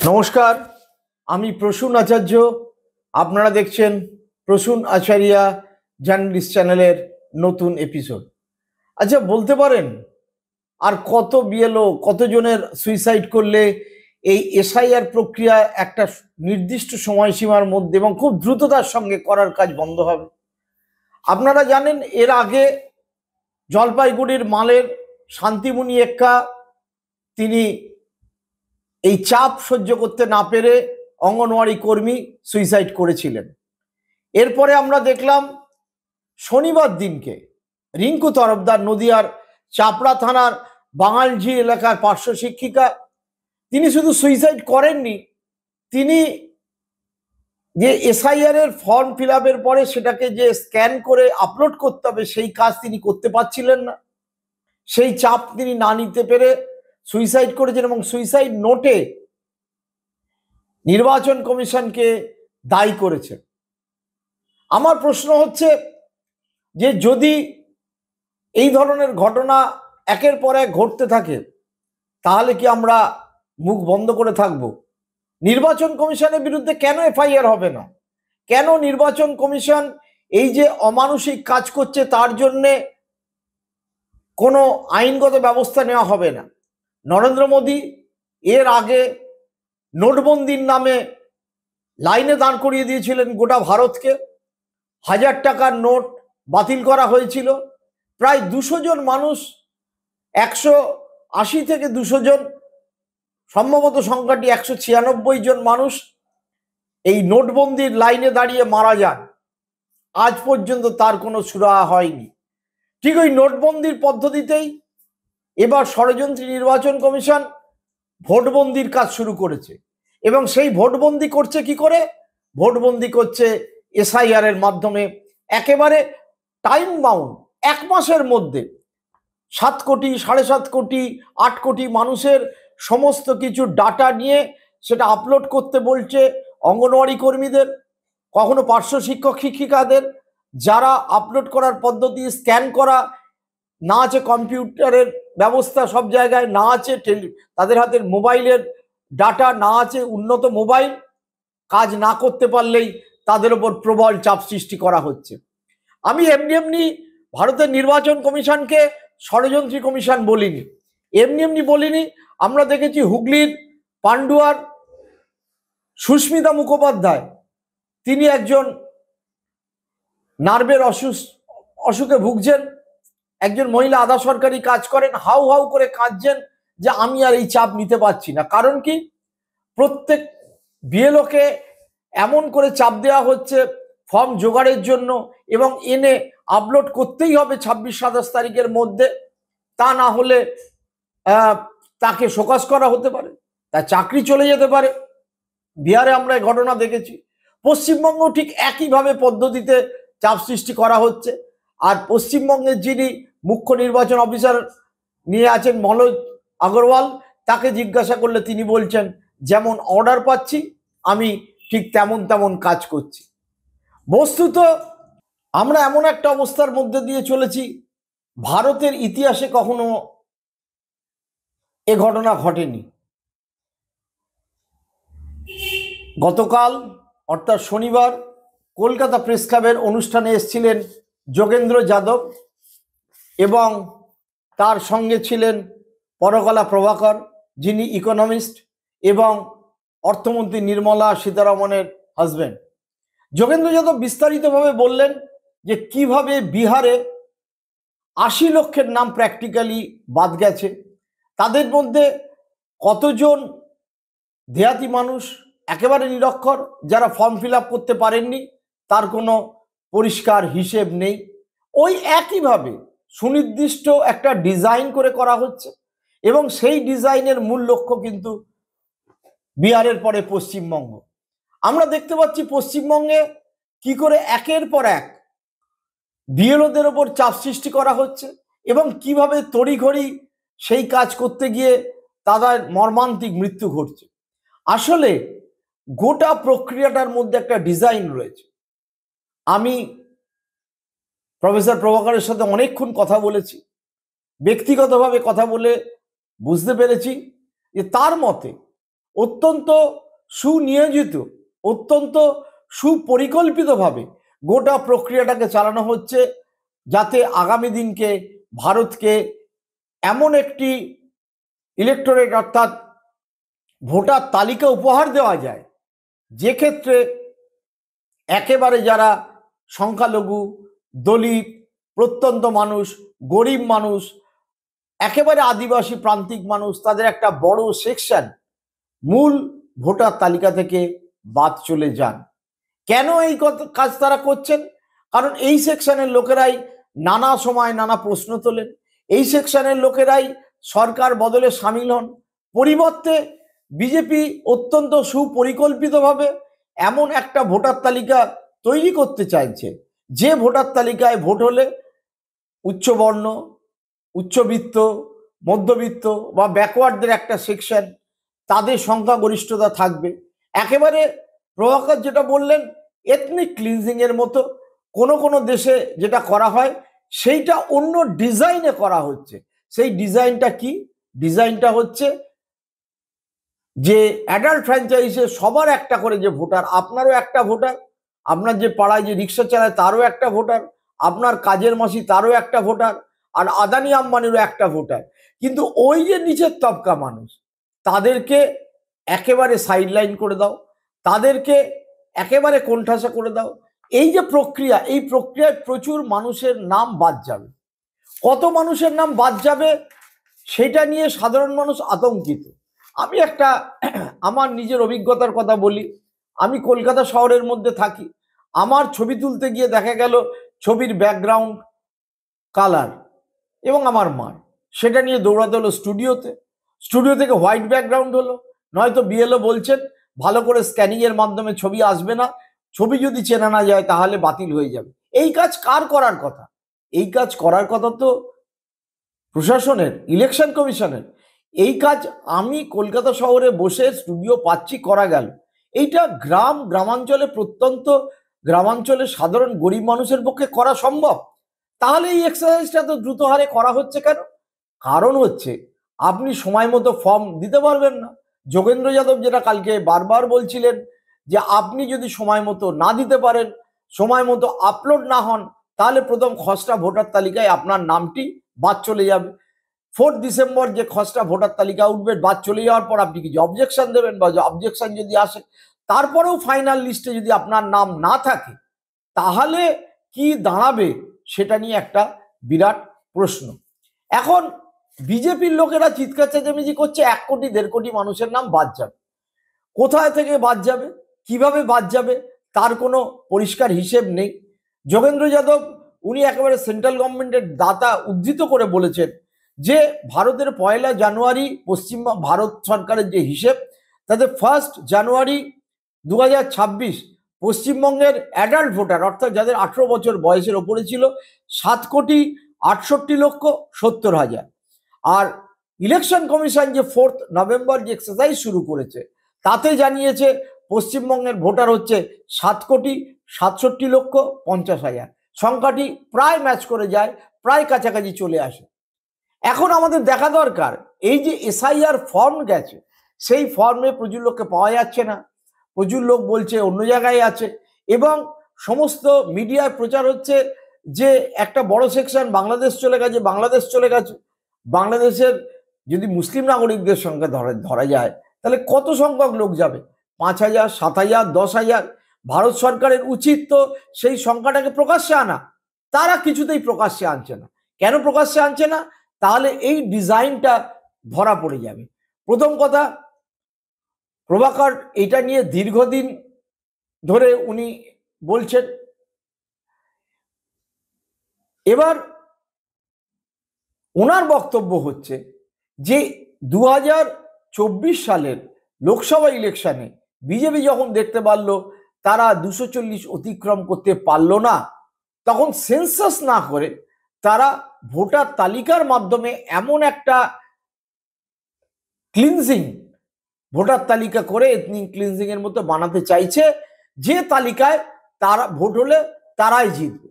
নমস্কার, আমি প্রসূন আচার্য। আপনারা দেখছেন প্রসূন আচার্যা জার্নালিস্ট চ্যানেলের নতুন এপিসোড। আচ্ছা, বলতে পারেন আর কত বিএলও কতজনের সুইসাইড করলে এই এসআইআর প্রক্রিয়া একটা নির্দিষ্ট সময়সীমার মধ্যে এবং খুব দ্রুততার সঙ্গে করার কাজ বন্ধ হবে? আপনারা জানেন, এর আগে জলপাইগুড়ির মালের শান্তিমণি এক্কা তিনি এই চাপ সহ্য করতে না পেরে অঙ্গনওয়াড়ি কর্মী সুইসাইড করেছিলেন। এরপরে আমরা দেখলাম শনিবার দিনকে রিঙ্কু তরফদার, নদিয়ার চাপড়া থানার বাঙালঝি এলাকার পার্শ্ব শিক্ষিকা, তিনি শুধু সুইসাইড করেননি, তিনি যে এসআইআর এর ফর্ম ফিল আপের পরে সেটাকে যে স্ক্যান করে আপলোড করতে হবে সেই কাজ তিনি করতে পারছিলেন না। সেই চাপ তিনি না নিতে পেরে সুইসাইড করেছেন এবং সুইসাইড নোটে নির্বাচন কমিশনকে দায়ী করেছেন। আমার প্রশ্ন হচ্ছে যে যদি এই ধরনের ঘটনা একের পর এক ঘটতে থাকে তাহলে কি আমরা মুখ বন্ধ করে থাকব? নির্বাচন কমিশনের বিরুদ্ধে কেন এফআইআর হবে না? কেন নির্বাচন কমিশন এই যে অমানুষিক কাজ করছে তার জন্যে কোনো আইনগত ব্যবস্থা নেওয়া হবে না? নরেন্দ্র মোদী এর আগে নোটবন্দির নামে লাইনে দাঁড় করিয়ে দিয়েছিলেন গোটা ভারতকে। 1000 টাকার নোট বাতিল করা হয়েছিল। প্রায় 200 জন মানুষ, 180 থেকে 200 জন, সম্ভবত সংখ্যাটি 196 জন মানুষ এই নোটবন্দির লাইনে দাঁড়িয়ে মারা যান। আজ পর্যন্ত তার কোনো সুরাহা হয়নি। ঠিক ওই নোটবন্দির পদ্ধতিতেই এবার ষড়যন্ত্রী নির্বাচন কমিশন ভোটবন্দির কাজ শুরু করেছে এবং সেই ভোটবন্দি করছে কি করে? ভোটবন্দি করছে এসআইআর এর মাধ্যমে। একেবারে টাইম বাউন্ড, 1 মাসের মধ্যে 7 কোটি, 7.5 কোটি, 8 কোটি মানুষের সমস্ত কিছু ডাটা নিয়ে সেটা আপলোড করতে বলছে অঙ্গনওয়াড়ি কর্মীদের, কখনো পার্শ্ব শিক্ষক শিক্ষিকাদের। যারা আপলোড করার পদ্ধতি, স্ক্যান করা, না আছে কম্পিউটারের ব্যবস্থা সব জায়গায়, না আছে তাদের হাতের মোবাইলের ডাটা, না আছে উন্নত মোবাইল, কাজ না করতে পারলেই তাদের ওপর প্রবল চাপ সৃষ্টি করা হচ্ছে। আমি এমনি ভারতের নির্বাচন কমিশনকে ষড়যন্ত্রী কমিশন বলিনি, এমনি বলিনি। আমরা দেখেছি হুগলির পান্ডুয়ার সুস্মিতা মুখোপাধ্যায়, তিনি একজন নার্ভের অসুখে ভুগছেন, একজন মহিলা আধা সরকারি কাজ করেন, হাউ হাউ করে কাঁদছেন যে আমি আর এই চাপ নিতে পারছি না। কারণ কি? প্রত্যেক বিএলওকে এমন করে চাপ দেওয়া হচ্ছে ফর্ম জোগাড়ের জন্য এবং এনে আপলোড করতেই হবে 26-27 তারিখের মধ্যে, তা না হলে তাকে শোকজ করা হতে পারে, তার চাকরি চলে যেতে পারে। বিহারে আমরা এই ঘটনা দেখেছি। পশ্চিমবঙ্গ ঠিক একইভাবে পদ্ধতিতে চাপ সৃষ্টি করা হচ্ছে। আর পশ্চিমবঙ্গের যিনি মুখ্য নির্বাচন অফিসার নিয়ে আছেন মনোজ আগরওয়াল, তাকে জিজ্ঞাসা করলে তিনি বলছেন যেমন অর্ডার পাচ্ছি আমি ঠিক তেমন কাজ করছি। বস্তুত আমরা এমন একটা অবস্থার মধ্যে দিয়ে চলেছি, ভারতের ইতিহাসে কখনো এ ঘটনা ঘটেনি। গতকাল অর্থাৎ শনিবার কলকাতা প্রেস ক্লাবের অনুষ্ঠানে এসেছিলেন যোগেন্দ্র যাদব এবং তার সঙ্গে ছিলেন পরকলা প্রভাকর, যিনি ইকোনমিস্ট এবং অর্থমন্ত্রী নির্মলা সীতারামনের হাজব্যান্ড। যোগেন্দ্র যাদব বিস্তারিতভাবে বললেন যে কিভাবে বিহারে 80 লক্ষের নাম প্র্যাকটিক্যালি বাদ গেছে, তাদের মধ্যে কতজন দেহাতি মানুষ একেবারে নিরক্ষর যারা ফর্ম ফিল আপ করতে পারেননি, তার কোনো পরিষ্কার হিসেব নেই। ওই একইভাবে সুনির্দিষ্ট একটা ডিজাইন করে করা হচ্ছে এবং সেই ডিজাইনের মূল লক্ষ্য কিন্তু বিহারের পরে পশ্চিমবঙ্গ। আমরা দেখতে পাচ্ছি পশ্চিমবঙ্গে কি করে একের পর এক বিএলওদের ওপর চাপ সৃষ্টি করা হচ্ছে এবং কিভাবে তড়িঘড়ি সেই কাজ করতে গিয়ে তাদের মর্মান্তিক মৃত্যু ঘটছে। আসলে গোটা প্রক্রিয়াটার মধ্যে একটা ডিজাইন রয়েছে। আমি প্রফেসর প্রভাকরের সাথে অনেকক্ষণ কথা বলেছি, ব্যক্তিগতভাবে কথা বলে বুঝতে পেরেছি যে তার মতে অত্যন্ত সুনিয়োজিত, অত্যন্ত সুপরিকল্পিতভাবে গোটা প্রক্রিয়াটাকে চালানো হচ্ছে, যাতে আগামী দিনকে ভারতকে এমন একটি ইলেকটোরেট অর্থাৎ ভোটার তালিকা উপহার দেওয়া যায়, যে ক্ষেত্রে একেবারে যারা সংখ্যালঘু, দলিত, প্রত্যন্ত মানুষ, গরিব মানুষ, একেবারে আদিবাসী প্রান্তিক মানুষ, তাদের একটা বড় সেকশন মূল ভোটার তালিকা থেকে বাদ চলে যান। কেন এই কাজ তারা করছেন? কারণ এই সেকশনের লোকেরাই নানা সময় নানা প্রশ্ন তোলেন, এই সেকশনের লোকেরাই সরকার বদলে সামিল হন। পরিবর্তে বিজেপি অত্যন্ত সুপরিকল্পিতভাবে এমন একটা ভোটার তালিকা তৈরি করতে চাইছে, যে ভোটার তালিকায় ভোট হলে উচ্চবর্ণ, উচ্চবিত্ত, মধ্যবিত্ত বা ব্যাকওয়ার্ডদের একটা সেকশন, তাদের সংখ্যাগরিষ্ঠতা থাকবে। একেবারে প্রভাকর যেটা বললেন, এথনিক ক্লিনজিং এর মতো কোনো কোনো দেশে যেটা করা হয় সেইটা অন্য ডিজাইনে করা হচ্ছে। সেই ডিজাইনটা কি? ডিজাইনটা হচ্ছে যে অ্যাডাল্ট ফ্র্যাঞ্চাইজে সবার একটা করে যে ভোটার, আপনারও একটা ভোটার, আপনার যে পাড়ায় যে রিক্সা চালায় তারও একটা ভোটার, আপনার কাজের মাসি তারও একটা ভোটার, আর আদানি আম্বানিরও একটা ভোটার। কিন্তু ওই যে নিচের তবকা মানুষ, তাদেরকে একেবারে সাইডলাইন করে দাও, তাদেরকে একেবারে কোণঠাসা করে দাও। এই যে প্রক্রিয়া, এই প্রক্রিয়ায় প্রচুর মানুষের নাম বাদ যাবে। কত মানুষের নাম বাদ যাবে সেটা নিয়ে সাধারণ মানুষ আতঙ্কিত। আমি একটা আমার নিজের অভিজ্ঞতার কথা বলি। আমি কলকাতা শহরের মধ্যে থাকি। আমার ছবি তুলতে গিয়ে দেখা গেল ছবির ব্যাকগ্রাউন্ড কালার এবং আমার মার, সেটা নিয়ে দৌড়াতে হলো স্টুডিওতে। স্টুডিও থেকে হোয়াইট ব্যাকগ্রাউন্ড হলো, নয়তো বিএলও বলছেন ভালো করে স্ক্যানিং এর মাধ্যমে ছবি আসবে না, ছবি যদি চেনা না যায় তাহলে বাতিল হয়ে যাবে। এই কাজ কার করার কথা? এই কাজ করার কথা তো প্রশাসনের, ইলেকশন কমিশনের। এই কাজ আমি কলকাতা শহরে বসে স্টুডিও পাচ্ছি, করা গেল। এইটা গ্রামাঞ্চলে, প্রত্যন্ত গ্রামাঞ্চলে সাধারণ গরিব মানুষের পক্ষে করা সম্ভব? তাহলে এই এক্সারসাইজটা তো দ্রুত হারে করা হচ্ছে কেন? কারণ হচ্ছে আপনি সময় মতো ফর্ম দিতে পারবেন না। যোগেন্দ্র যাদব যেটা কালকে বারবার বলছিলেন, যে আপনি যদি সময় মতো না দিতে পারেন, সময় মতো আপলোড না হন, তাহলে প্রথম খসড়া ভোটার তালিকায় আপনার নামটি বাদ চলে যাবে। 4 ডিসেম্বর যে খসড়া ভোটার তালিকা উঠবে, বাদ চলে যাওয়ার পর আপনি কিছু অবজেকশন দেবেন, বা অবজেকশন যদি আসে, তারপরেও ফাইনাল লিস্টে যদি আপনার নাম না থাকে, তাহলে কি দাঁড়াবে সেটা নিয়ে একটা বিরাট প্রশ্ন। এখন বিজেপির লোকেরা চিৎকার চেঁচামেচি করছে 1 কোটি 1.5 কোটি মানুষের নাম বাদ যাবে। কোথায় থেকে বাদ যাবে, কিভাবে বাদ যাবে, তার কোনো পরিষ্কার হিসেব নেই। যোগেন্দ্র যাদব উনি একেবারে সেন্ট্রাল গভর্নমেন্টের দাতা উদ্ধৃত করে বলেছেন যে ভারতের 1 জানুয়ারি ভারত সরকারের যে হিসেব, তাতে 1 জানুয়ারি 2026 পশ্চিমবঙ্গের অ্যাডাল্ট ভোটার, অর্থাৎ যাদের 18 বছর বয়সের ওপরে ছিল, 7,68,70,000। আর ইলেকশন কমিশন যে 4 নভেম্বর যে এক্সারসাইজ শুরু করেছে, তাতে জানিয়েছে পশ্চিমবঙ্গের ভোটার হচ্ছে 7,67,50,000। সংখ্যাটি প্রায় ম্যাচ করে যায়, প্রায় কাছাকাছি চলে আসে। এখন আমাদের দেখা দরকার, এই যে এসআইআর ফর্ম গেছে, সেই ফর্মে প্রচুর লোককে পাওয়া যাচ্ছে না, প্রচুর লোক বলছে অন্য জায়গায় আছে, এবং সমস্ত মিডিয়ায় প্রচার হচ্ছে যে একটা বড় সেকশন বাংলাদেশ চলে গেছে, বাংলাদেশ চলে গেছে। বাংলাদেশের যদি মুসলিম নাগরিকদের সংখ্যা ধরা যায়, তাহলে কত সংখ্যক লোক যাবে? 5,000, 7,000, 10,000। ভারত সরকারের উচিত তো সেই সংখ্যাটাকে প্রকাশ্যে আনা। তারা কিছুতেই প্রকাশ্যে আনছে না। কেন প্রকাশ্যে আনছে না? তাহলে এই ডিজাইনটা ধরা পড়ে যাবে। প্রথম কথা, প্রভাকর এটা নিয়ে দীর্ঘদিন ধরে উনি বলছেন। এবার ওনার বক্তব্য হচ্ছে যে 2024 সালের লোকসভা ইলেকশনে বিজেপি যখন দেখতে পারলো তারা 240 অতিক্রম করতে পারলো না, তখন সেন্সাস না করে তারা ভোটার তালিকার মাধ্যমে এমন একটা ক্লিনজিং ভোটার তালিকা করে এথনিক ক্লিনজিং এর মতো বানাতে চাইছে, যে তালিকায় তারা ভোট হলে তারাই জিতবে,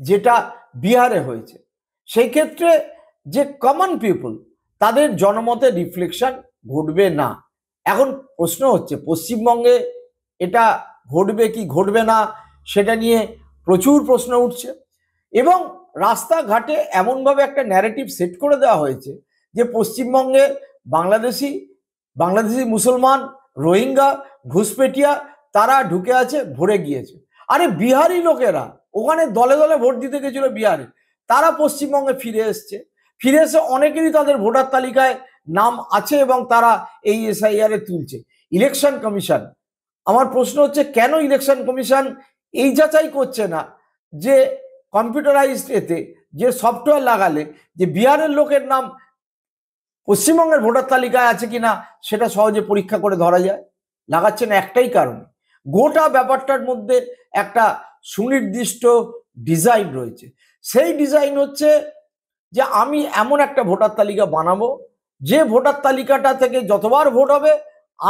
যেটা বিহারে হয়েছে। সেই ক্ষেত্রে যে কমন পিপল, তাদের জনমতে রিফ্লেকশন ঘটবে না। এখন প্রশ্ন হচ্ছে পশ্চিমবঙ্গে এটা ঘটবে কি ঘটবে না সেটা নিয়ে প্রচুর প্রশ্ন উঠছে, এবং রাস্তাঘাটে এমনভাবে একটা ন্যারেটিভ সেট করে দেওয়া হয়েছে যে পশ্চিমবঙ্গে বাংলাদেশি মুসলমান, রোহিঙ্গা, ঘুষপেটিয়া তারা ঢুকে আছে, ভরে গিয়েছে। আরে বিহারি লোকেরা ওখানে দলে দলে ভোট দিতে গেছিল বিহারে, তারা পশ্চিমবঙ্গে ফিরে এসে অনেকেরই তাদের ভোটার তালিকায় নাম আছে এবং তারা এই এসআইআর এ তুলছে। ইলেকশন কমিশন, আমার প্রশ্ন হচ্ছে কেন ইলেকশন কমিশন এই যাচাই করছে না যে কম্পিউটারাইজড এতে যে সফটওয়্যার লাগালে যে বিহারের লোকের নাম পশ্চিমবঙ্গের ভোটার তালিকায় আছে কিনা সেটা সহজে পরীক্ষা করে ধরা যায়? লাগাচ্ছে না একটাই কারণ, গোটা ব্যাপারটার মধ্যে একটা সুনির্দিষ্ট ডিজাইন রয়েছে। সেই ডিজাইন হচ্ছে যে আমি এমন একটা ভোটার তালিকা বানাবো যে ভোটার তালিকাটা থেকে যতবার ভোট হবে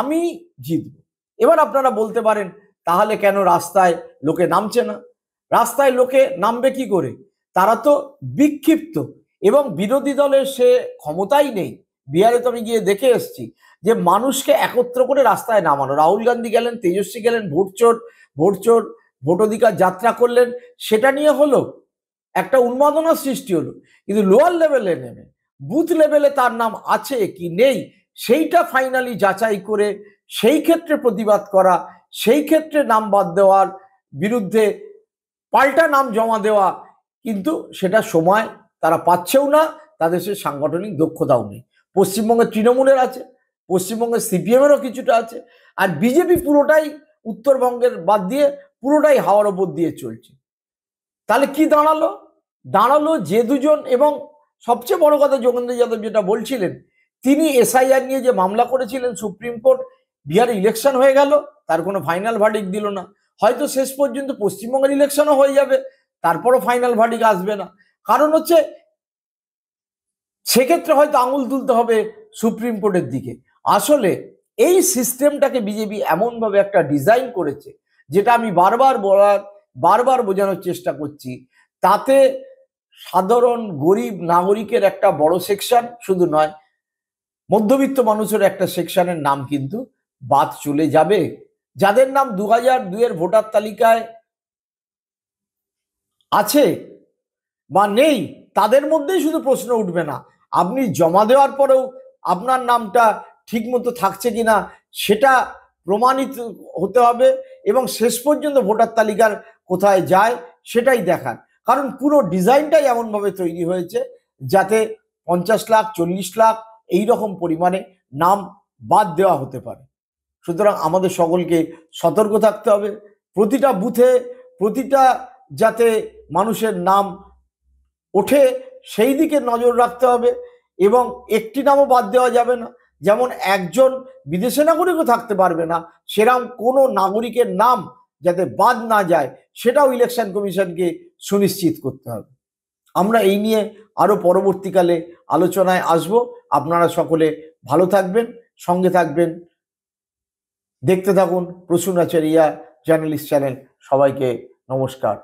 আমি জিতবো। এবার আপনারা বলতে পারেন তাহলে কেন রাস্তায় লোকে নামছে না? রাস্তায় লোকে নামবে কি করে? তারা তো বিক্ষিপ্ত, এবং বিরোধী দলের সে ক্ষমতাই নেই। বিহারে তো আমি গিয়ে দেখে এসছি যে মানুষকে একত্র করে রাস্তায় নামানো, রাহুল গান্ধী গেলেন, তেজস্বী গেলেন, ভোট ভোটাধিকার যাত্রা করলেন, সেটা নিয়ে হলো একটা উন্মাদনার সৃষ্টি হলো। কিন্তু লোয়ার লেভেলে নেমে বুথ লেভেলে তার নাম আছে কি নেই সেইটা ফাইনালি যাচাই করে সেই ক্ষেত্রে প্রতিবাদ করা, সেই ক্ষেত্রে নাম বাদ দেওয়ার বিরুদ্ধে পাল্টা নাম জমা দেওয়া, কিন্তু সেটা সময় তারা পাচ্ছেও না, তাদের সে সাংগঠনিক দক্ষতাও নেই। পশ্চিমবঙ্গে তৃণমূলের আছে, পশ্চিমবঙ্গে সিপিএমেরও কিছুটা আছে, আর বিজেপি পুরোটাই উত্তরবঙ্গের বাদ দিয়ে পুরোটাই হাওয়ার ওপর দিয়ে চলছে। তাহলে কি দাঁড়ালো যে দুজন, এবং সবচেয়ে বড় কথা যোগেন্দ্র যাদব যেটা বলছিলেন, তিনি এসআইআর নিয়ে যে মামলা করেছিলেন সুপ্রিম কোর্ট, বিহারে ইলেকশন হয়ে গেল, তার কোনো ফাইনাল ভার্ডিক্ট দিল না। হয়তো শেষ পর্যন্ত পশ্চিমবঙ্গের ইলেকশনও হয়ে যাবে, তারপরও ফাইনাল ভার্ডিক্ট আসবে না। কারণ হচ্ছে সেক্ষেত্রে হয়তো আঙুল তুলতে হবে সুপ্রিম কোর্টের দিকে। আসলে এই সিস্টেমটাকে বিজেপি এমনভাবে একটা ডিজাইন করেছে, যেটা আমি বারবার বোঝানোর চেষ্টা করছি, তাতে সাধারণ গরিব নাগরিকের একটা বড় সেকশন, শুধু নয় মধ্যবিত্ত মানুষের একটা সেকশনের নাম কিন্তু বাদ চলে যাবে। যাদের নাম 2002-এর ভোটার তালিকায় আছে বা নেই, তাদের মধ্যেই শুধু প্রশ্ন উঠবে না, আপনি জমা দেওয়ার পরেও আপনার নামটা ঠিকমতো থাকছে কিনা সেটা প্রমাণিত হতে হবে, এবং শেষ পর্যন্ত ভোটার তালিকার কোথায় যায় সেটাই দেখার। কারণ পুরো ডিজাইনটাই এমনভাবে তৈরি হয়েছে যাতে 50 লাখ 40 লাখ এই রকম পরিমাণে নাম বাদ দেওয়া হতে পারে। সুতরাং আমাদের সকলকে সতর্ক থাকতে হবে, প্রতিটা বুথে প্রতিটা যাতে মানুষের নাম ওঠে সেই দিকে নজর রাখতে হবে, এবং একটি নামও বাদ দেওয়া যাবে না। যেমন একজন বিদেশি নাগরিকও থাকতে পারবে না, সেরকম কোনো নাগরিকের নাম যাতে বাদ না যায় সেটাও ইলেকশন কমিশনকে সুনিশ্চিত করতে হবে। আমরা এই নিয়ে আরো পরবর্তীকালে আলোচনায় আসব। আপনারা সকলে ভালো থাকবেন, সঙ্গে থাকবেন, দেখতে থাকুন প্রসূন আচারিয়া জার্নালিস্ট চ্যানেল। সবাইকে নমস্কার।